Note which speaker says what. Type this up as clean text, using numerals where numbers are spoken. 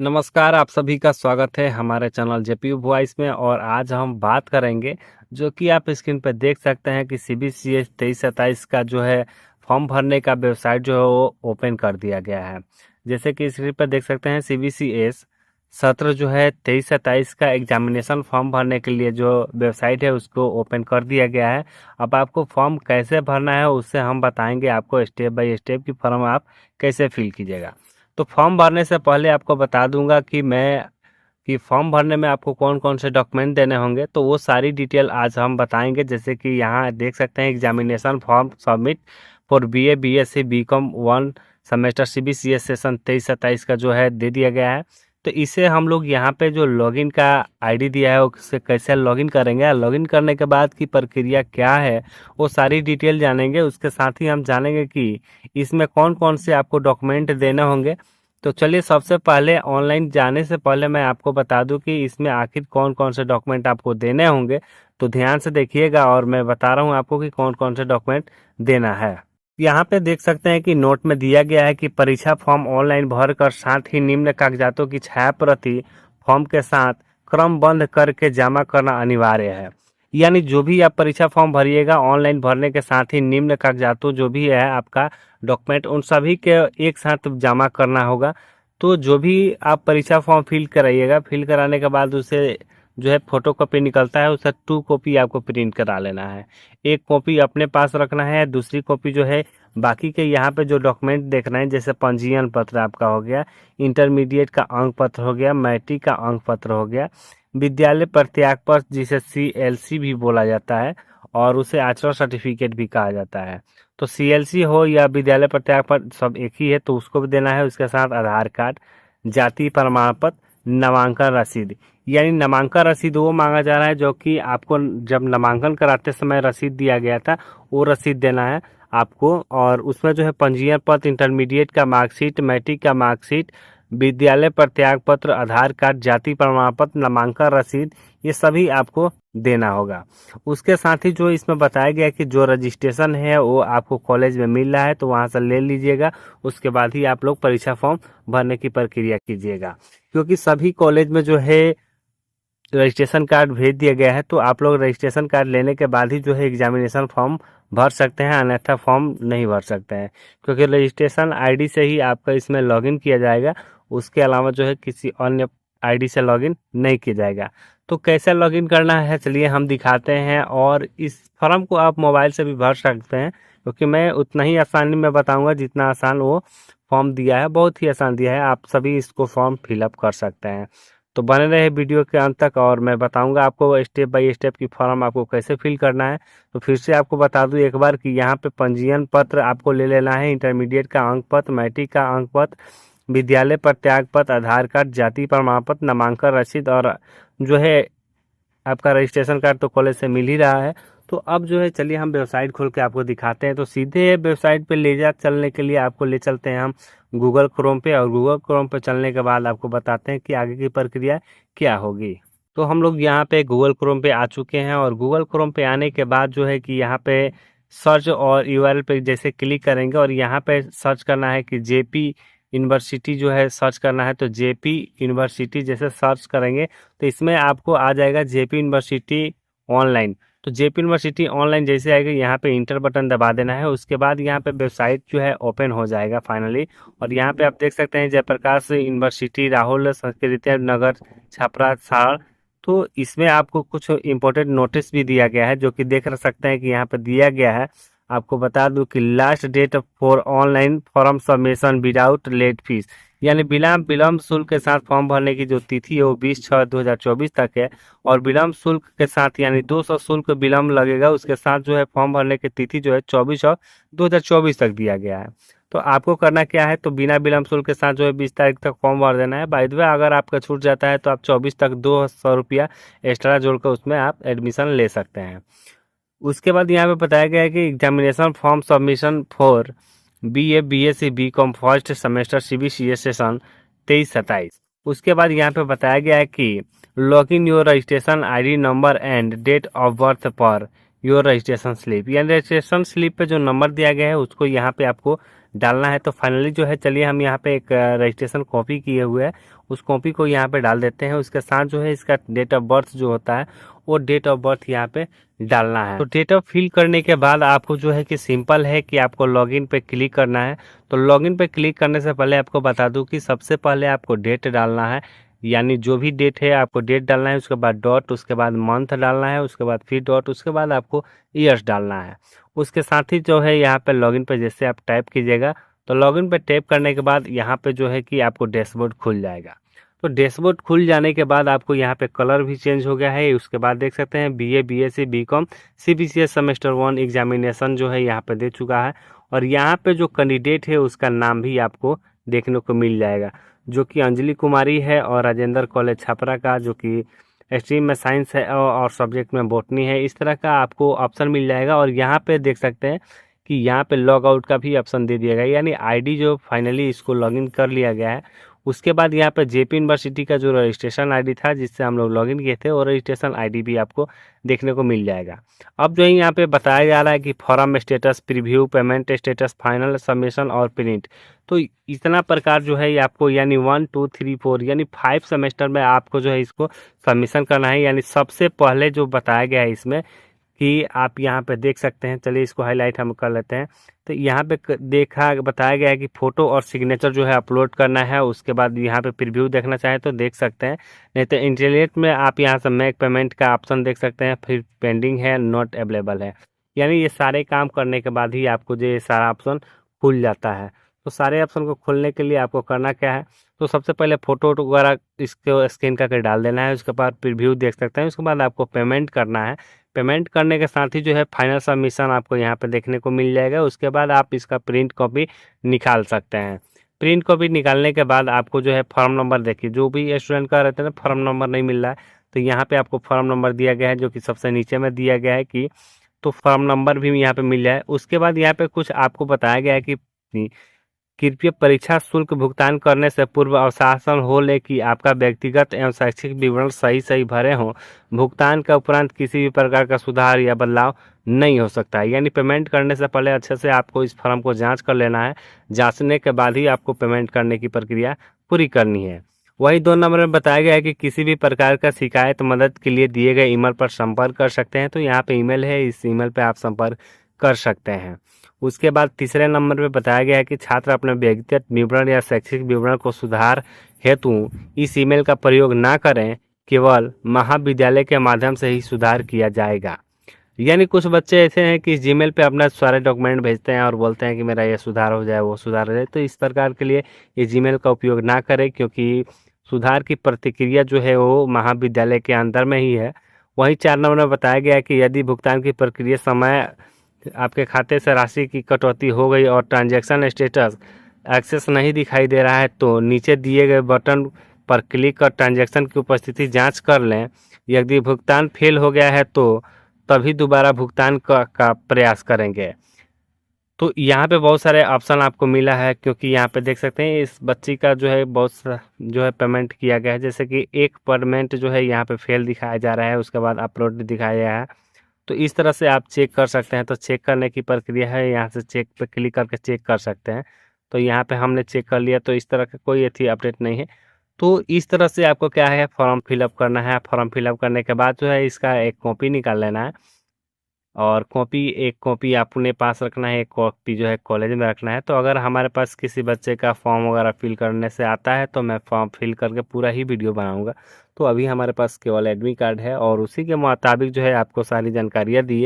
Speaker 1: नमस्कार, आप सभी का स्वागत है हमारे चैनल जेपीयू वॉइस में। और आज हम बात करेंगे जो कि आप स्क्रीन पर देख सकते हैं कि सीबीसीएस 23-27 का जो है फॉर्म भरने का वेबसाइट जो है वो ओपन कर दिया गया है। जैसे कि स्क्रीन पर देख सकते हैं सीबीसीएस सत्र जो है 23-27 का एग्जामिनेशन फॉर्म भरने के लिए जो वेबसाइट है उसको ओपन कर दिया गया है। अब आपको फॉर्म कैसे भरना है उससे हम बताएंगे आपको स्टेप बाय स्टेप कि फॉर्म आप कैसे फिल कीजिएगा। तो फॉर्म भरने से पहले आपको बता दूंगा कि फॉर्म भरने में आपको कौन कौन से डॉक्यूमेंट देने होंगे, तो वो सारी डिटेल आज हम बताएंगे। जैसे कि यहाँ देख सकते हैं examination form submit for BA BSc BCom 1 semester CBCS session 23-27 का जो है दे दिया गया है। तो इसे हम लोग यहाँ पे जो लॉगिन का आईडी दिया है उससे कैसे लॉगिन करेंगे, लॉगिन करने के बाद की प्रक्रिया क्या है वो सारी डिटेल जानेंगे। उसके साथ ही हम जानेंगे कि इसमें कौन कौन से आपको डॉक्यूमेंट देने होंगे। तो चलिए सबसे पहले ऑनलाइन जाने से पहले मैं आपको बता दूं कि इसमें आखिर कौन कौन से डॉक्यूमेंट आपको देने होंगे। तो ध्यान से देखिएगा और मैं बता रहा हूं आपको कि कौन कौन से डॉक्यूमेंट देना है। यहाँ पे देख सकते हैं कि नोट में दिया गया है कि परीक्षा फॉर्म ऑनलाइन भरकर साथ ही निम्न कागजातों की छाया प्रति फॉर्म के साथ क्रमबद्ध करके जमा करना अनिवार्य है। यानी जो भी आप परीक्षा फॉर्म भरिएगा ऑनलाइन भरने के साथ ही निम्न कागजातों जो भी है आपका डॉक्यूमेंट उन सभी के एक साथ जमा करना होगा। तो जो भी आप परीक्षा फॉर्म फिल कराइएगा, फिल कराने के बाद उसे जो है फोटो कॉपी निकलता है उसका 2 कॉपी आपको प्रिंट करा लेना है। एक कॉपी अपने पास रखना है, दूसरी कॉपी जो है बाकी के यहाँ पे जो डॉक्यूमेंट देखना है जैसे पंजीयन पत्र आपका हो गया, इंटरमीडिएट का अंक पत्र हो गया, मैट्रिक का अंक पत्र हो गया, विद्यालय प्रत्याग पत्र जिसे सीएलसी भी बोला जाता है और उसे आचरण सर्टिफिकेट भी कहा जाता है। तो सीएलसी हो या विद्यालय प्रत्याग पत्र सब एक ही है, तो उसको भी देना है। उसके साथ आधार कार्ड, जाति प्रमाण पत्र, नामांकन रसीद। यानी नामांकन रसीद वो मांगा जा रहा है जो कि आपको जब नामांकन कराते समय रसीद दिया गया था वो रसीद देना है आपको। और उसमें जो है पंजीयन पत्र, इंटरमीडिएट का मार्कशीट, मैट्रिक का मार्कशीट, विद्यालय प्रत्याग पत्र, आधार कार्ड, जाति प्रमाण पत्र, नामांकन रसीद, ये सभी आपको देना होगा। उसके साथ ही जो इसमें बताया गया है कि जो रजिस्ट्रेशन है वो आपको कॉलेज में मिल रहा है तो वहाँ से ले लीजिएगा। उसके बाद ही आप लोग परीक्षा फॉर्म भरने की प्रक्रिया कीजिएगा, क्योंकि सभी कॉलेज में जो है रजिस्ट्रेशन कार्ड भेज दिया गया है। तो आप लोग रजिस्ट्रेशन कार्ड लेने के बाद ही जो है एग्जामिनेशन फॉर्म भर सकते हैं, अन्यथा फॉर्म नहीं भर सकते हैं, क्योंकि रजिस्ट्रेशन आईडी से ही आपका इसमें लॉगिन किया जाएगा। उसके अलावा जो है किसी अन्य आईडी से लॉगिन नहीं किया जाएगा। तो कैसे लॉगिन करना है चलिए हम दिखाते हैं। और इस फॉर्म को आप मोबाइल से भी भर सकते हैं, क्योंकि मैं उतना ही आसानी में बताऊंगा जितना आसान वो फॉर्म दिया है, बहुत ही आसान दिया है। आप सभी इसको फॉर्म फिलअप कर सकते हैं। तो बने रहे वीडियो के अंत तक और मैं बताऊंगा आपको स्टेप बाय स्टेप की फॉर्म आपको कैसे फिल करना है। तो फिर से आपको बता दूं एक बार कि यहाँ पे पंजीयन पत्र आपको ले लेना है, इंटरमीडिएट का अंक पत्र, मैट्रिक का अंक पत्र, विद्यालय प्रत्याग पत्र, आधार कार्ड, जाति प्रमाण पत्र, नामांकन रसीद और जो है आपका रजिस्ट्रेशन कार्ड तो कॉलेज से मिल ही रहा है। तो अब जो है चलिए हम वेबसाइट खोल के आपको दिखाते हैं। तो सीधे वेबसाइट पे ले जा चलने के लिए आपको ले चलते हैं हम गूगल क्रोम पे, और गूगल क्रोम पे चलने के बाद आपको बताते हैं कि आगे की प्रक्रिया क्या होगी। तो हम लोग यहाँ पे गूगल क्रोम पे आ चुके हैं और गूगल क्रोम पे आने के बाद जो है कि यहाँ पे सर्च और यूआरएल पे जैसे क्लिक करेंगे और यहाँ पे सर्च करना है कि जेपी यूनिवर्सिटी जो है सर्च करना है। तो जेपी यूनिवर्सिटी जैसे सर्च करेंगे तो इसमें आपको आ जाएगा जेपी यूनिवर्सिटी ऑनलाइन। तो जेपी यूनिवर्सिटी ऑनलाइन जैसे आएगा यहाँ पे इंटर बटन दबा देना है। उसके बाद यहाँ पे वेबसाइट जो है ओपन हो जाएगा फाइनली। और यहाँ पे आप देख सकते हैं जयप्रकाश यूनिवर्सिटी, राहुल संस्कृति नगर, छपरा, साड़। तो इसमें आपको कुछ इंपॉर्टेंट नोटिस भी दिया गया है जो कि देख सकते हैं कि यहाँ पे दिया गया है। आपको बता दूं कि last date for online form submission without late fees, यानी बिना विलम्ब शुल्क के साथ फॉर्म भरने की जो तिथि है वो 20/6/2024 तक है। और विलम्ब शुल्क के साथ यानी 200 शुल्क विलम्ब लगेगा, उसके साथ जो है फॉर्म भरने की तिथि जो है 24/6/2024 तक दिया गया है। तो आपको करना क्या है, तो बिना विलम्ब शुल्क के साथ जो है 20 तारीख तक फॉर्म भर देना है। बाय द वे अगर आपका छूट जाता है तो आप 24 तक 200 रुपया एक्स्ट्रा जोड़कर उसमें आप एडमिशन ले सकते हैं। उसके बाद यहाँ पे बताया गया है कि examination form submission for BA BSc BCom first semester CBCS session 23-27। उसके बाद यहाँ पे बताया गया है कि log in your registration ID number and date of birth पर योर रजिस्ट्रेशन स्लिप, यानी रजिस्ट्रेशन स्लिप पे जो नंबर दिया गया है उसको यहाँ पे आपको डालना है। तो फाइनली जो है चलिए हम यहाँ पे एक रजिस्ट्रेशन कॉपी किए हुए हैं उस कॉपी को यहाँ पे डाल देते हैं। उसके साथ जो है इसका डेट ऑफ बर्थ जो होता है वो डेट ऑफ बर्थ यहाँ पे डालना है। तो डेट ऑफ फिल करने के बाद आपको जो है कि सिंपल है कि आपको लॉगिन पे क्लिक करना है। तो लॉगिन पे क्लिक करने से पहले आपको बता दूं कि सबसे पहले आपको डेट डालना है, यानी जो भी डेट है आपको डेट डालना है, उसके बाद डॉट, उसके बाद मंथ डालना है, उसके बाद फिर डॉट, उसके बाद आपको ईयर्स डालना है। उसके साथ ही जो है यहाँ पे लॉगिन पे जैसे आप टाइप कीजिएगा तो लॉगिन पे टैप करने के बाद यहाँ पे जो है कि आपको डैशबोर्ड खुल जाएगा। तो डैशबोर्ड खुल जाने के बाद आपको यहाँ पे कलर भी चेंज हो गया है। उसके बाद देख सकते हैं BA, BSc, BCom, CBCS semester 1 examination जो है यहाँ पे दे चुका है। और यहाँ पे जो कैंडिडेट है उसका नाम भी आपको देखने को मिल जाएगा, जो कि अंजलि कुमारी है और राजेंद्र कॉलेज छपरा का, जो कि स्ट्रीम में साइंस है और सब्जेक्ट में बॉटनी है। इस तरह का आपको ऑप्शन मिल जाएगा। और यहाँ पे देख सकते हैं कि यहाँ पे लॉग आउट का भी ऑप्शन दे दिया गया है, यानी आईडी जो फाइनली इसको लॉगिन कर लिया गया है। उसके बाद यहाँ पे जेपी यूनिवर्सिटी का जो रजिस्ट्रेशन आईडी था जिससे हम लोग लॉगिन किए थे, और रजिस्ट्रेशन आईडी भी आपको देखने को मिल जाएगा। अब जो है यहाँ पे बताया जा रहा है कि form status, preview, payment status, final submission और प्रिंट। तो इतना प्रकार जो है ये आपको यानी 1 2 3 4 यानी 5 सेमेस्टर में आपको जो है इसको सबमिशन करना है। यानी सबसे पहले जो बताया गया है इसमें कि आप यहाँ पे देख सकते हैं, चलिए इसको हाईलाइट हम कर लेते हैं। तो यहाँ पे देखा बताया गया है कि फ़ोटो और सिग्नेचर जो है अपलोड करना है। उसके बाद यहाँ पे प्रीव्यू देखना चाहे तो देख सकते हैं, नहीं तो इंटरनेट में आप यहाँ से मेक पेमेंट का ऑप्शन देख सकते हैं, फिर पेंडिंग है, नॉट अवेलेबल है। यानी ये सारे काम करने के बाद ही आपको जो ये सारा ऑप्शन खुल जाता है। तो सारे ऑप्शन को खोलने के लिए आपको करना क्या है, तो सबसे पहले फ़ोटो वगैरह इसको स्कैन करके डाल देना है। उसके बाद प्रीव्यू देख सकते हैं। उसके बाद आपको पेमेंट करना है। पेमेंट करने के साथ ही जो है फाइनल सबमिशन आपको यहाँ पे देखने को मिल जाएगा। उसके बाद आप इसका प्रिंट कॉपी निकाल सकते हैं। प्रिंट कॉपी निकालने के बाद आपको जो है फॉर्म नंबर, देखिए जो भी स्टूडेंट का रहता है ना फॉर्म नंबर नहीं मिल रहा है, तो यहाँ पे आपको फॉर्म नंबर दिया गया है जो कि सबसे नीचे में दिया गया है कि, तो फॉर्म नंबर भी यहाँ पे मिल जाए। उसके बाद यहाँ पे कुछ आपको बताया गया है कि कृपया परीक्षा शुल्क भुगतान करने से पूर्व अनुशासन हो ले कि आपका व्यक्तिगत एवं शैक्षिक विवरण सही भरे हों। भुगतान के उपरांत किसी भी प्रकार का सुधार या बदलाव नहीं हो सकता है। यानी पेमेंट करने से पहले अच्छे से आपको इस फॉर्म को जांच कर लेना है। जांचने के बाद ही आपको पेमेंट करने की प्रक्रिया पूरी करनी है। वही 2 नंबर में बताया गया है कि किसी भी प्रकार का शिकायत मदद के लिए दिए गए ईमेल पर संपर्क कर सकते हैं। तो यहाँ पे ईमेल है, इस ईमेल पे आप संपर्क कर सकते हैं। उसके बाद तीसरे नंबर पे बताया गया है कि छात्र अपने व्यक्तिगत विवरण या शैक्षिक विवरण को सुधार हेतु इस ईमेल का प्रयोग ना करें, केवल महाविद्यालय के माध्यम से ही सुधार किया जाएगा। यानी कुछ बच्चे ऐसे हैं कि जीमेल पे अपना सारे डॉक्यूमेंट भेजते हैं और बोलते हैं कि मेरा ये सुधार हो जाए, वो सुधार हो जाए। तो इस प्रकार के लिए ये जीमेल का उपयोग ना करें, क्योंकि सुधार की प्रतिक्रिया जो है वो महाविद्यालय के अंदर में ही है। वहीं 4 नंबर में बताया गया है कि यदि भुगतान की प्रक्रिया समय आपके खाते से राशि की कटौती हो गई और ट्रांजैक्शन स्टेटस एक्सेस नहीं दिखाई दे रहा है, तो नीचे दिए गए बटन पर क्लिक कर ट्रांजैक्शन की उपस्थिति जांच कर लें। यदि भुगतान फेल हो गया है तो तभी दोबारा भुगतान का प्रयास करेंगे। तो यहाँ पे बहुत सारे ऑप्शन आपको मिला है, क्योंकि यहाँ पे देख सकते हैं इस बच्ची का जो है बहुत जो है पेमेंट किया गया है। जैसे कि एक पेमेंट जो है यहाँ पे फेल दिखाया जा रहा है, उसके बाद अपलोड दिखाया गया है। तो इस तरह से आप चेक कर सकते हैं। तो चेक करने की प्रक्रिया है, यहाँ से चेक पे क्लिक करके चेक कर सकते हैं। तो यहाँ पे हमने चेक कर लिया, तो इस तरह का कोई ऐसी अपडेट नहीं है। तो इस तरह से आपको क्या है, फॉर्म फिलअप करना है। फॉर्म फिलअप करने के बाद जो है इसका एक कॉपी निकाल लेना है, और एक कॉपी अपने पास रखना है, एक कॉपी जो है कॉलेज में रखना है। तो अगर हमारे पास किसी बच्चे का फॉर्म वगैरह फिल करने से आता है तो मैं फॉर्म फिल करके पूरा ही वीडियो बनाऊंगा। तो अभी हमारे पास केवल एडमिट कार्ड है और उसी के मुताबिक जो है आपको सारी जानकारियाँ दी है।